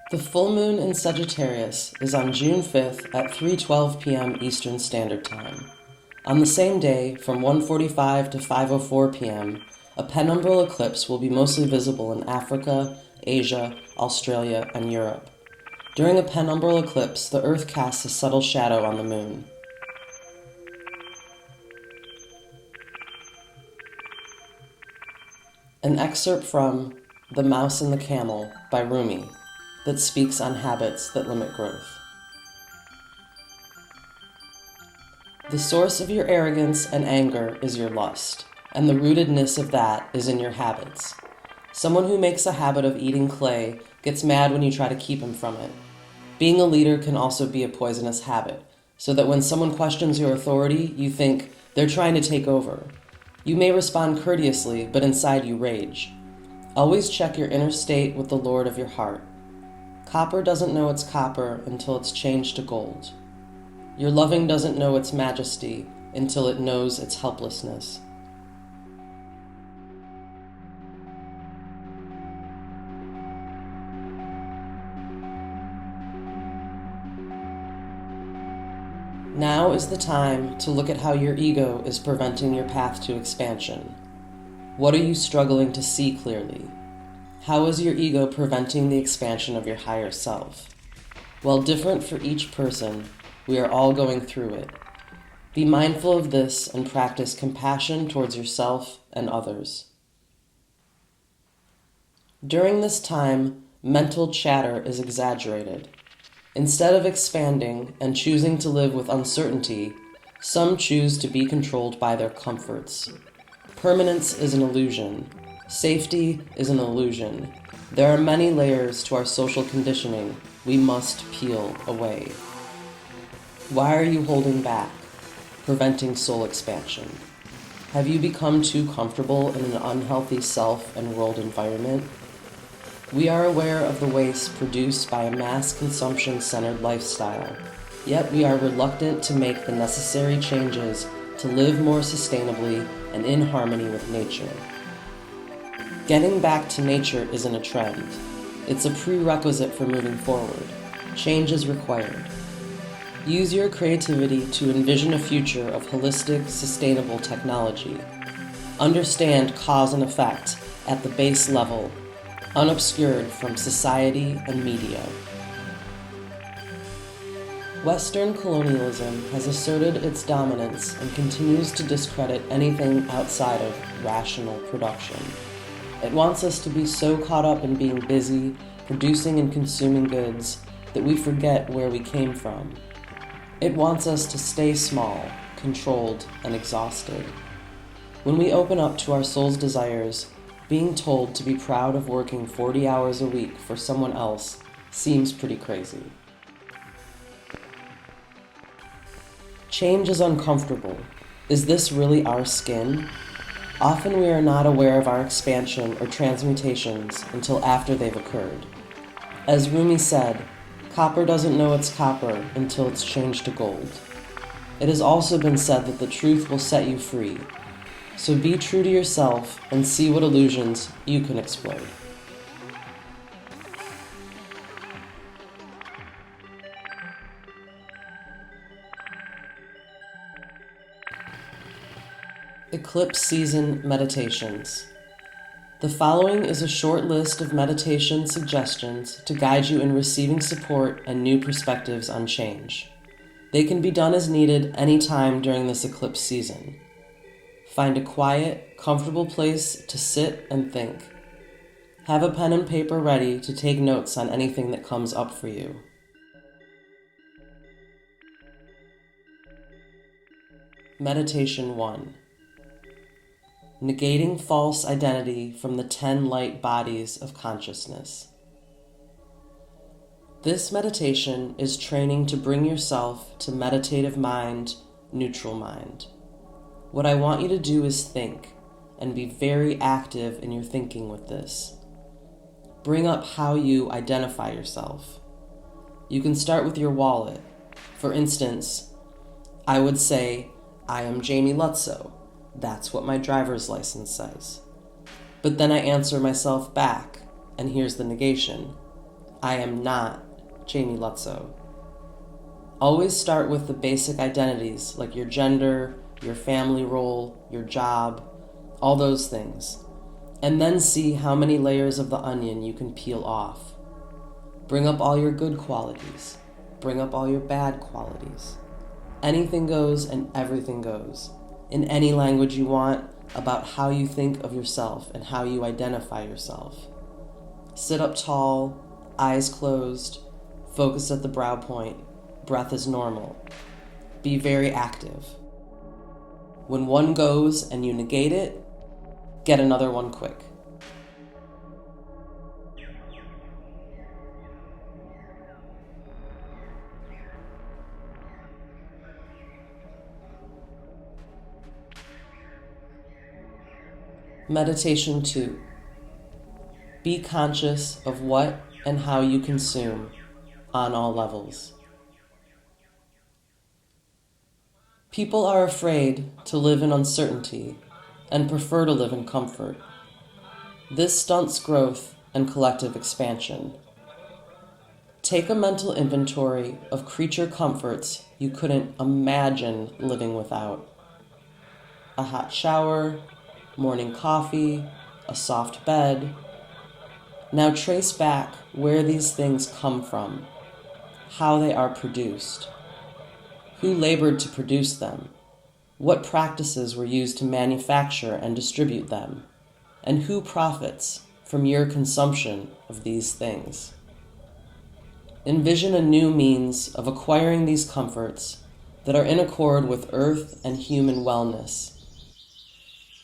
The full moon in Sagittarius is on June 5th at 3:12 p.m. Eastern Standard Time. On the same day, from 1:45 to 5:04 p.m., a penumbral eclipse will be mostly visible in Africa, Asia, Australia, and Europe. During a penumbral eclipse, the Earth casts a subtle shadow on the moon. An excerpt from The Mouse and the Camel by Rumi that speaks on habits that limit growth. The source of your arrogance and anger is your lust, and the rootedness of that is in your habits. Someone who makes a habit of eating clay gets mad when you try to keep him from it. Being a leader can also be a poisonous habit, so that when someone questions your authority, you think they're trying to take over. You may respond courteously, but inside you rage. Always check your inner state with the Lord of your heart. Copper doesn't know it's copper until it's changed to gold. Your loving doesn't know its majesty until it knows its helplessness. Now is the time to look at how your ego is preventing your path to expansion. What are you struggling to see clearly? How is your ego preventing the expansion of your higher self? While different for each person, we are all going through it. Be mindful of this and practice compassion towards yourself and others. During this time, mental chatter is exaggerated. Instead of expanding and choosing to live with uncertainty, some choose to be controlled by their comforts. Permanence is an illusion. Safety is an illusion. There are many layers to our social conditioning we must peel away. Why are you holding back, preventing soul expansion? Have you become too comfortable in an unhealthy self and world environment? We are aware of the waste produced by a mass consumption-centered lifestyle, yet we are reluctant to make the necessary changes to live more sustainably and in harmony with nature. Getting back to nature isn't a trend. It's a prerequisite for moving forward. Change is required. Use your creativity to envision a future of holistic, sustainable technology. Understand cause and effect at the base level, unobscured from society and media. Western colonialism has asserted its dominance and continues to discredit anything outside of rational production. It wants us to be so caught up in being busy, producing and consuming goods, that we forget where we came from. It wants us to stay small, controlled, and exhausted. When we open up to our soul's desires, being told to be proud of working 40 hours a week for someone else seems pretty crazy. Change is uncomfortable. Is this really our skin? Often we are not aware of our expansion or transmutations until after they've occurred. As Rumi said, copper doesn't know it's copper until it's changed to gold. It has also been said that the truth will set you free. So be true to yourself and see what illusions you can explode. Eclipse Season Meditations. The following is a short list of meditation suggestions to guide you in receiving support and new perspectives on change. They can be done as needed anytime during this eclipse season. Find a quiet, comfortable place to sit and think. Have a pen and paper ready to take notes on anything that comes up for you. Meditation 1. Negating false identity from the 10 light bodies of consciousness. This meditation is training to bring yourself to meditative mind, neutral mind. What I want you to do is think, and be very active in your thinking with this. Bring up how you identify yourself. You can start with your wallet. For instance, I would say, I am Jamie Lutzow. That's what my driver's license says. But then I answer myself back, and here's the negation. I am not Jamie Lutzow. Always start with the basic identities like your gender, your family role, your job, all those things, and then see how many layers of the onion you can peel off. Bring up all your good qualities. Bring up all your bad qualities. Anything goes and everything goes, in any language you want, about how you think of yourself and how you identify yourself. Sit up tall, eyes closed, focus at the brow point, breath is normal. Be very active. When one goes and you negate it, get another one quick. Meditation 2. Be conscious of what and how you consume on all levels. People are afraid to live in uncertainty and prefer to live in comfort. This stunts growth and collective expansion. Take a mental inventory of creature comforts you couldn't imagine living without. A hot shower, morning coffee, a soft bed. Now trace back where these things come from, how they are produced, who labored to produce them, what practices were used to manufacture and distribute them, and who profits from your consumption of these things. Envision a new means of acquiring these comforts that are in accord with earth and human wellness.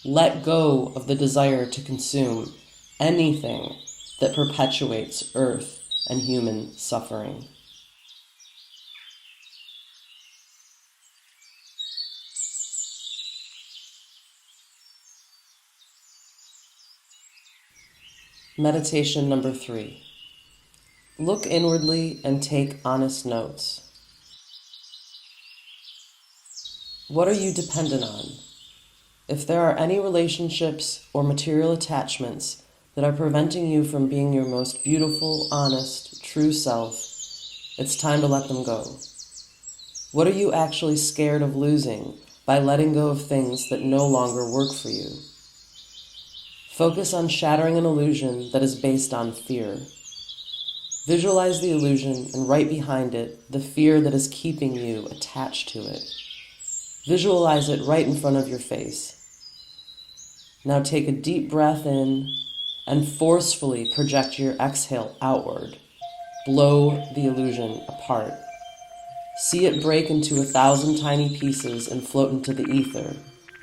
Let go of the desire to consume anything that perpetuates earth and human suffering. Meditation number 3. Look inwardly and take honest notes. What are you dependent on? If there are any relationships or material attachments that are preventing you from being your most beautiful, honest, true self, it's time to let them go. What are you actually scared of losing by letting go of things that no longer work for you? Focus on shattering an illusion that is based on fear. Visualize the illusion and right behind it, the fear that is keeping you attached to it. Visualize it right in front of your face. Now take a deep breath in and forcefully project your exhale outward. Blow the illusion apart. See it break into 1,000 tiny pieces and float into the ether,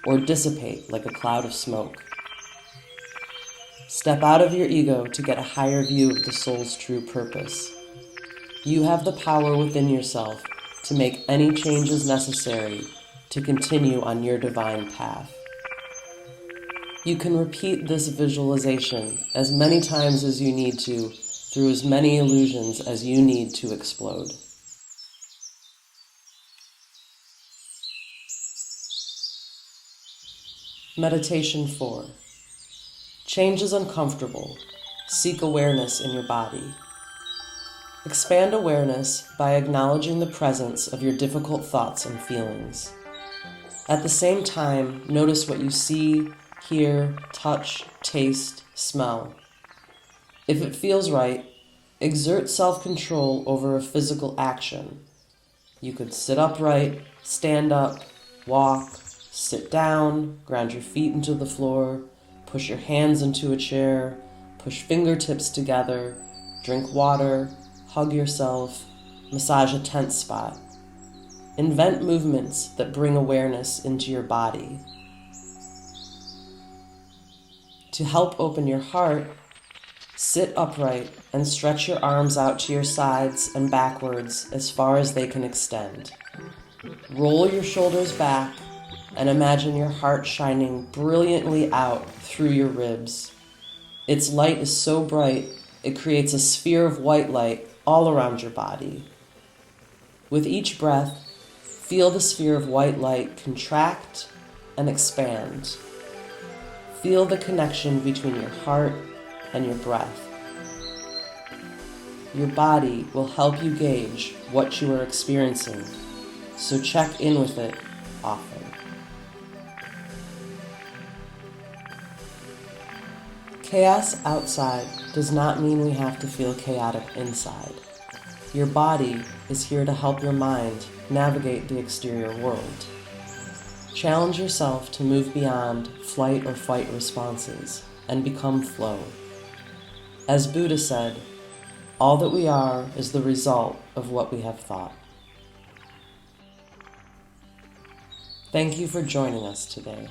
or dissipate like a cloud of smoke. Step out of your ego to get a higher view of the soul's true purpose. You have the power within yourself to make any changes necessary to continue on your divine path. You can repeat this visualization as many times as you need to, through as many illusions as you need to explode. Meditation 4. Change is uncomfortable. Seek awareness in your body. Expand awareness by acknowledging the presence of your difficult thoughts and feelings. At the same time, notice what you see, hear, touch, taste, smell. If it feels right, exert self-control over a physical action. You could sit upright, stand up, walk, sit down, ground your feet into the floor, push your hands into a chair, push fingertips together, drink water, hug yourself, massage a tense spot. Invent movements that bring awareness into your body. To help open your heart, sit upright and stretch your arms out to your sides and backwards as far as they can extend. Roll your shoulders back and imagine your heart shining brilliantly out through your ribs. Its light is so bright, it creates a sphere of white light all around your body. With each breath, feel the sphere of white light contract and expand. Feel the connection between your heart and your breath. Your body will help you gauge what you are experiencing, so check in with it often. Chaos outside does not mean we have to feel chaotic inside. Your body is here to help your mind navigate the exterior world. Challenge yourself to move beyond flight or fight responses and become flow. As Buddha said, all that we are is the result of what we have thought. Thank you for joining us today.